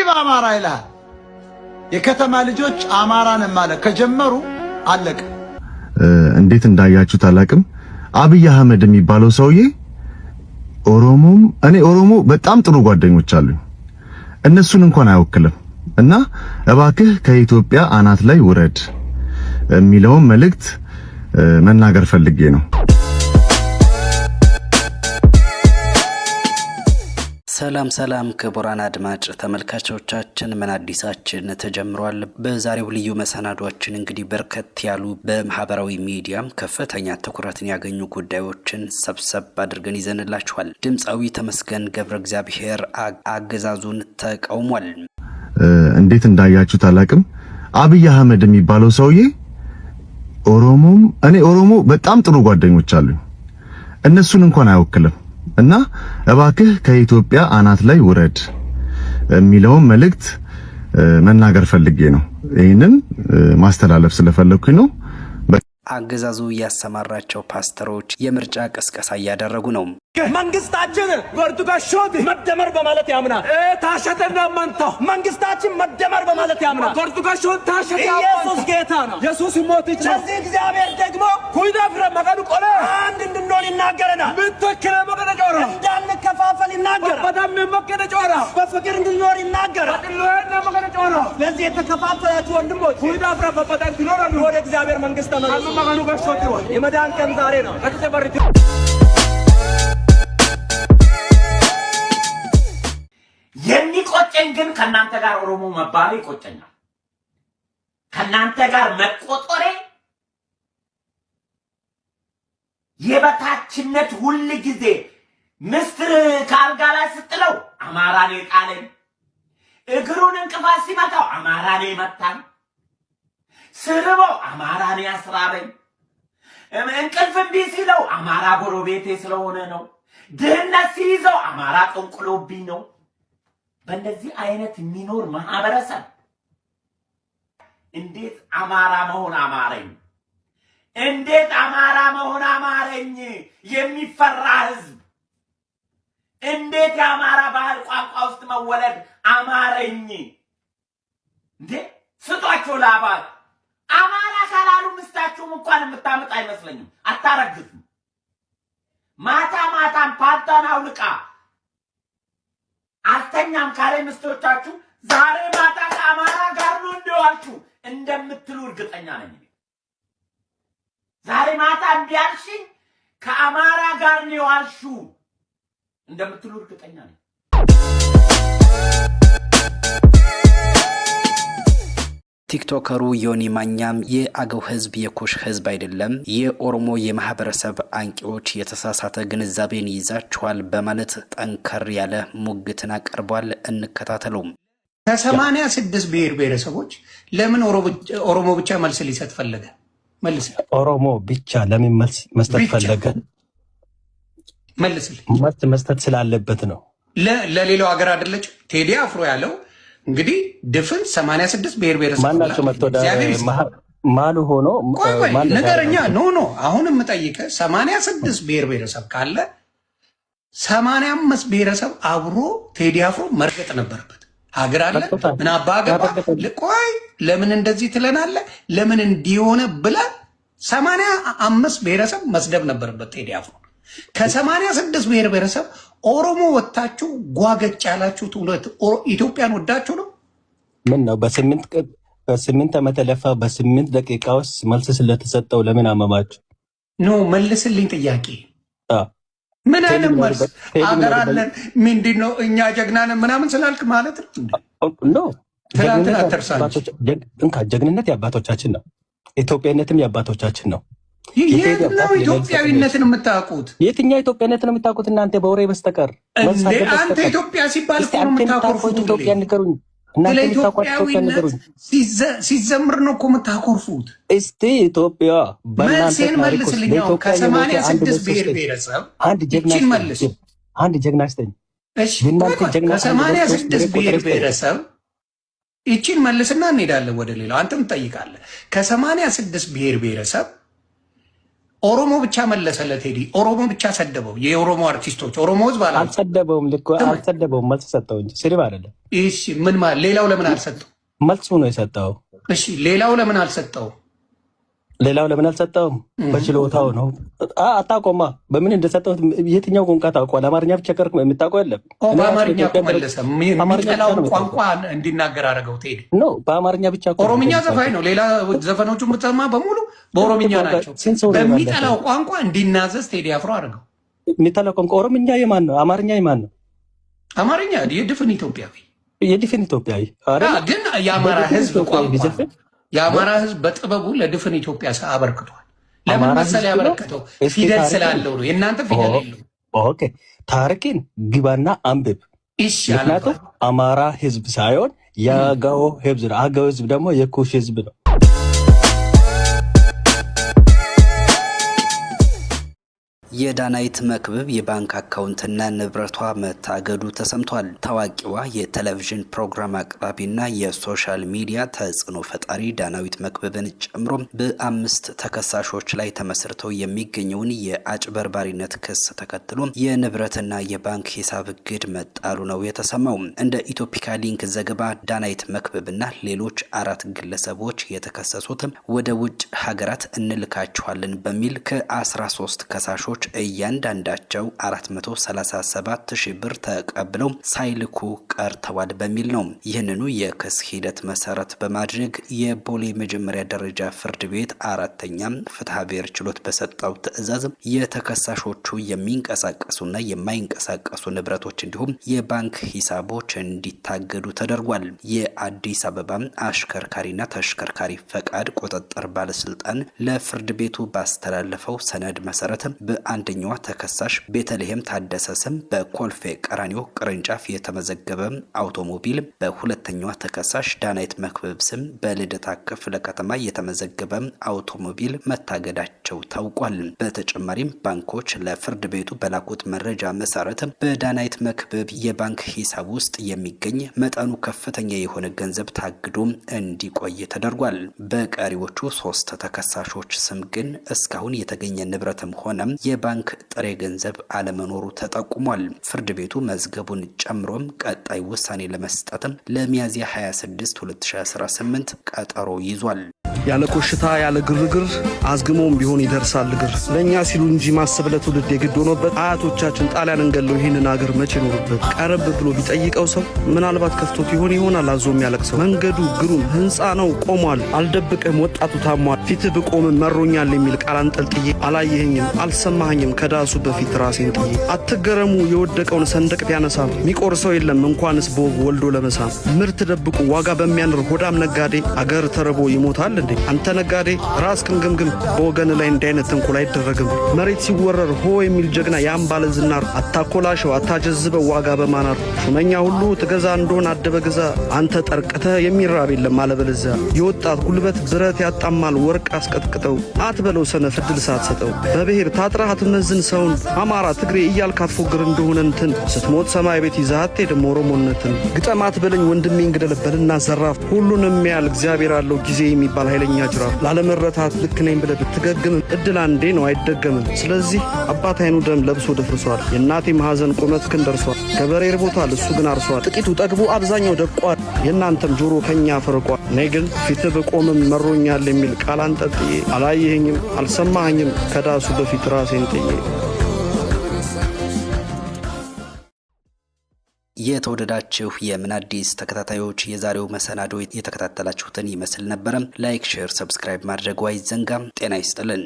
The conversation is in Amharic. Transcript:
በአማራ ይላል። የከተማ ልጆች አማራን ማለት ከጀመሩ አለቀ። እንዴት እንዳያችሁ ታላቅም አብይ አህመድ የሚባለው ሰውዬ ኦሮሞም እኔ ኦሮሞ በጣም ጥሩ ጓደኞች አሉኝ፣ እነሱን እንኳን አይወክልም እና እባክህ ከኢትዮጵያ አናት ላይ ውረድ የሚለውን መልእክት መናገር ፈልጌ ነው። ሰላም ሰላም ክቡራን አድማጭ ተመልካቾቻችን፣ ምን አዲሳችን ተጀምሯል። በዛሬው ልዩ መሰናዷችን እንግዲህ በርከት ያሉ በማህበራዊ ሚዲያም ከፍተኛ ትኩረትን ያገኙ ጉዳዮችን ሰብሰብ አድርገን ይዘንላችኋል። ድምፃዊ ተመስገን ገብረ እግዚአብሔር አገዛዙን ተቃውሟል። እንዴት እንዳያችሁ ታላቅም አብይ አህመድ የሚባለው ሰውዬ ኦሮሞም እኔ ኦሮሞ በጣም ጥሩ ጓደኞች አሉኝ፣ እነሱን እንኳን አይወክልም እና እባክህ ከኢትዮጵያ አናት ላይ ውረድ የሚለውን መልእክት መናገር ፈልጌ ነው። ይሄንን ማስተላለፍ ስለፈለኩኝ ነው። አገዛዙ ያሰማራቸው ፓስተሮች የምርጫ ቅስቀሳ እያደረጉ ነው። መንግስታችን ጎርቱጋሾት መደመር በማለት ያምናል። ታሸተና ማንታው መንግስታችን መደመር በማለት ያምናል። ጎርቱጋሾት ታሸተ ኢየሱስ ጌታ ነው። ኢየሱስ ሞት ይችላል። ስለዚህ እግዚአብሔር ደግሞ ኩይዳፍረ መቀዱ ቆለ አንድ እንድንሆን ይናገረናል። ምትከለ መቀደ ጆራ እንዳንከፋፈል ይናገራል። በጣም መቀደ ጆራ በፍቅር እንድንኖር ይናገራል። በጥሎና መቀደ ጆራ ለዚህ የተከፋፈላችሁ ወንድሞች ኩይዳፍረ በበጣም ትኖራሉ። ወደ እግዚአብሔር መንግስት ተመለሱ። መቀዱ ጋሾት ይሆን የመዳን ቀን ዛሬ ነው። ከተበርቱ የሚቆጨኝ ግን ከናንተ ጋር ኦሮሞ መባሌ ይቆጨኛል። ከናንተ ጋር መቆጠሬ የበታችነት ሁሉ ጊዜ ምስር ካልጋ ላይ ስትለው አማራ ነው ጣለኝ፣ እግሩን እንቅፋት ሲመታው አማራ ነው መታኝ፣ ስርበው አማራ ነው ያስራበኝ፣ እንቅልፍ እምቢ ሲለው አማራ ጎረቤቴ ስለሆነ ነው፣ ድህነት ሲይዘው አማራ ጠንቁሎብኝ ነው። በእንደዚህ አይነት የሚኖር ማህበረሰብ እንዴት አማራ መሆን አማረኝ? እንዴት አማራ መሆን አማረኝ? የሚፈራ ህዝብ እንዴት የአማራ ባህል ቋንቋ ውስጥ መወለድ አማረኝ? እንዴ ስጧቸው ለአባል አማራ ካላሉ ምስታችሁም እንኳን የምታመጣ አይመስለኝም። አታረግዙም። ማታ ማታም ፓንታን አውልቃ አልተኛም ካለ ምስቶቻችሁ ዛሬ ማታ ከአማራ ጋር ነው እንደዋልችሁ እንደምትሉ እርግጠኛ ነኝ። ዛሬ ማታ እንዲያልሽኝ ከአማራ ጋር ነው የዋልሽው እንደምትሉ እርግጠኛ ነኝ። ቲክቶከሩ ዮኒ ማኛም የአገው ህዝብ የኩሽ ህዝብ አይደለም፣ የኦሮሞ የማህበረሰብ አንቂዎች የተሳሳተ ግንዛቤን ይዛችኋል በማለት ጠንከር ያለ ሙግትን አቀርቧል። እንከታተለው። ከ86 ብሔር ብሔረሰቦች ለምን ኦሮሞ ብቻ መልስ ሊሰጥ ፈለገ? መልስ ኦሮሞ ብቻ ለምን መልስ መስጠት ፈለገ? መልስልኝ። መልስ መስጠት ስላለበት ነው። ለሌላው ሀገር አይደለች ቴዲ አፍሮ ያለው እንግዲህ ድፍን 86 ብሔር ብሔረሰብ ማናቸው መጥቶ ማሉ ሆኖ ነገርኛ ኖ አሁን የምጠይቀህ 86 ብሔር ብሔረሰብ ካለ 85 ብሔረሰብ አብሮ ቴዲ አፍሮ መርገጥ ነበረበት። ሀገር አለ ምን አባገባ ቆይ ለምን እንደዚህ ትለናለህ? ለምን እንዲሆነ ብለህ 85 ብሔረሰብ መስደብ ነበረበት ቴዲ አፍሮ። ከ86 ብሔር ብሔረሰብ ኦሮሞ ወጣችሁ ጓገጭ ያላችሁት ኢትዮጵያን ወዳችሁ ነው? ምን ነው በስምንት ዓመት ለፋ በ8 ደቂቃ ውስጥ መልስ ስለተሰጠው ለምን አመማችሁ? ኖ መልስልኝ ጥያቄ። ምን አይነት መልስ? አገር አለን ምንድን ነው እኛ ጀግና ነን ምናምን ስላልክ ማለት ነው? ትናንትና ተርሳለች። ጀግንነት የአባቶቻችን ነው። ኢትዮጵያዊነትም የአባቶቻችን ነው። የትኛው ኢትዮጵያዊነትን የምታውቁት? የትኛው ኢትዮጵያዊነትን የምታውቁት እናንተ በወሬ በስተቀር? አንተ ኢትዮጵያ ሲባል እኮ ነው የምታኮርፉት። ኢትዮጵያ ንገሩኝ። ለኢትዮጵያዊነት ሲዘምር ነው እኮ የምታኮርፉት። እስቲ ኢትዮጵያ መልሴን መልስልኝ። ከ86 ብሔር ብሔረሰብ አንድ ጀግና ስጠኝ። ከ86 ብሔር ብሔረሰብ ይቺን መልስና እንሄዳለን ወደ ሌላው። አንተም ትጠይቃለህ። ከ86 ብሔር ብሔረሰብ ኦሮሞ ብቻ መለሰለት ቴዲ ኦሮሞ ብቻ ሰደበው የኦሮሞ አርቲስቶች ኦሮሞ ህዝብ አልሰደበውም ልኮ አልሰደበውም መልስ ሰጠው እንጂ ስድብ አይደለም እሺ ምን ማለት ሌላው ለምን አልሰጠው መልሱ ነው የሰጠው እሺ ሌላው ለምን አልሰጠው በችሎታው ነው አታቆማ በምን እንደሰጠው የትኛው ቋንቋ ታውቀዋል አማርኛ ብቻ ከርክ የምታውቀው የለም በአማርኛ መለሰ የሚጠላው ቋንቋ እንዲናገር አደረገው ቴዲ ነው በአማርኛ ብቻ ኦሮምኛ ዘፋኝ ነው ሌላ ዘፈኖቹን ብትሰማ በሙሉ በኦሮምኛ ናቸው በሚጠላው ቋንቋ እንዲናዘዝ ቴዲ አፍሮ አደረገው የሚጠላው ቋንቋ ኦሮምኛ የማን ነው አማርኛ የማን ነው አማርኛ የድፍን ኢትዮጵያዊ ግን የአማራ ህዝብ ቋንቋ የአማራ ህዝብ በጥበቡ ለድፍን ኢትዮጵያ አበርክቷል ለምን መሰለህ ያበረከተው ፊደል ስላለው ነው የእናንተ ፊደል የለው ኦኬ ታሪክን ግባና አንብብ እሺ ምክንያቱም አማራ ህዝብ ሳይሆን የአገው ህዝብ ነው አገው ህዝብ ደግሞ የኩሽ ህዝብ ነው የዳናይት መክብብ የባንክ አካውንትና ንብረቷ መታገዱ ተሰምቷል። ታዋቂዋ የቴሌቪዥን ፕሮግራም አቅራቢና የሶሻል ሚዲያ ተጽዕኖ ፈጣሪ ዳናዊት መክብብን ጨምሮ በ5 ተከሳሾች ላይ ተመስርተው የሚገኘውን የአጭበርባሪነት ክስ ተከትሎ የንብረትና የባንክ ሂሳብ እግድ መጣሉ ነው የተሰማው። እንደ ኢትዮፒካ ሊንክ ዘገባ ዳናይት መክብብና ሌሎች 4 ግለሰቦች የተከሰሱት ወደ ውጭ ሀገራት እንልካቸዋለን በሚል ከ13 ከሳሾች እያንዳንዳቸው 437,000 ብር ተቀብለው ሳይልኩ ቀርተዋል በሚል ነው። ይህንኑ የክስ ሂደት መሰረት በማድረግ የቦሌ መጀመሪያ ደረጃ ፍርድ ቤት 4ኛ ፍትሐ ብሔር ችሎት በሰጠው ትዕዛዝ የተከሳሾቹ የሚንቀሳቀሱና የማይንቀሳቀሱ ንብረቶች እንዲሁም የባንክ ሂሳቦች እንዲታገዱ ተደርጓል። የአዲስ አበባ አሽከርካሪና ተሽከርካሪ ፈቃድ ቁጥጥር ባለስልጣን ለፍርድ ቤቱ ባስተላለፈው ሰነድ መሰረት በአንደኛዋ ተከሳሽ ቤተልሔም ታደሰ ስም በኮልፌ ቀራኒዮ ቅርንጫፍ የተመዘገበ አውቶሞቢል፣ በሁለተኛዋ ተከሳሽ ዳናይት መክብብ ስም በልደታ ክፍለ ከተማ የተመዘገበ አውቶሞቢል መታገዳቸው ታውቋል። በተጨማሪም ባንኮች ለፍርድ ቤቱ በላኩት መረጃ መሰረት በዳናይት መክብብ የባንክ ሂሳብ ውስጥ የሚገኝ መጠኑ ከፍተኛ የሆነ ገንዘብ ታግዶ እንዲቆይ ተደርጓል። በቀሪዎቹ 3 ተከሳሾች ስም ግን እስካሁን የተገኘ ንብረትም ሆነ የባንክ ጥሬ ገንዘብ አለመኖሩ ተጠቁሟል። ፍርድ ቤቱ መዝገቡን ጨምሮም ቀጣይ ውሳኔ ለመስጠትም ለሚያዝያ 26 2018 ቀጠሮ ይዟል። ያለ ኮሽታ ያለ ግርግር አዝግሞም ቢሆን ይደርሳል እግር ለኛ ሲሉ እንጂ ማሰብ ለትውልድ የግድ ሆኖበት አያቶቻችን ጣሊያንን ገለው ይህንን አገር መቼ ኖሩበት ቀረብ ብሎ ቢጠይቀው ሰው ምናልባት ከፍቶት ይሆናል አዞ የሚያለቅሰው መንገዱ ግሩም ህንፃ ነው ቆሟል አልደብቅም ወጣቱ ታሟል ፊትህ ብቆምም መሮኛል የሚል ቃል አንጠልጥዬ አላየኸኝም አልሰማኸኝም ከዳሱ በፊት ራሴን ጥዬ አትገረሙ የወደቀውን ሰንደቅ ቢያነሳም ሚቆርሰው የለም እንኳንስ በወግ ወልዶ ለመሳም ምርት ደብቁ ዋጋ በሚያንር ሆዳም ነጋዴ አገር ተረቦ ይሞታል እንዴ አንተ ነጋዴ ራስህን ግምግም በወገን ላይ እንዲህ አይነት ተንኮል አይደረግም መሬት ሲወረር ሆ የሚል ጀግና ያን ባለ ዝናር አታኮላሸው አታጀዝበው ዋጋ በማናር ሹመኛ ሁሉ ትገዛ እንደሆን አደበ ግዛ አንተ ጠርቅተህ የሚራብ የለም አለበለዚያ የወጣት ጉልበት ብረት ያጣማል ወርቅ አስቀጥቅጠው አትበለው ሰነፍ ዕድል ሳትሰጠው በብሔር ታጥራህ አትመዝን ሰውን አማራ ትግሬ እያልክ አትፎግር እንደሆነ እንትን ስትሞት ሰማይ ቤት ይዘህ አትሄድም ኦሮሞነትን ግጠም አትበለኝ ወንድሜ እንግደልበልና ዘራፍ ሁሉንም ያህል እግዚአብሔር አለው ጊዜ የሚባል ኃይለኛ ጅራፍ ላለመረታት ልክ ነኝ ብለህ ብትገግምም እድል አንዴ ነው አይደገምም ስለዚህ አባት አይኑ ደም ለብሶ ደፍርሷል የእናቴ ማሐዘን ቁመት ክን ደርሷል ገበሬ ርቦታል እሱ ግን አርሷል ጥቂቱ ጠግቦ አብዛኛው ደቋል የእናንተም ጆሮ ከኛ ፈርቋል እኔ ግን ፊትህ ብቆምም መሮኛል የሚል ቃል አንጠልጥዬ አላየኸኝም አልሰማኸኝም ከዳሱ በፊት ራሴን ጥዬ የተወደዳችሁ የምን አዲስ ተከታታዮች የዛሬው መሰናዶ የተከታተላችሁትን ይመስል ነበረ። ላይክ፣ ሼር፣ ሰብስክራይብ ማድረጉ አይዘንጋም። ጤና ይስጥልን።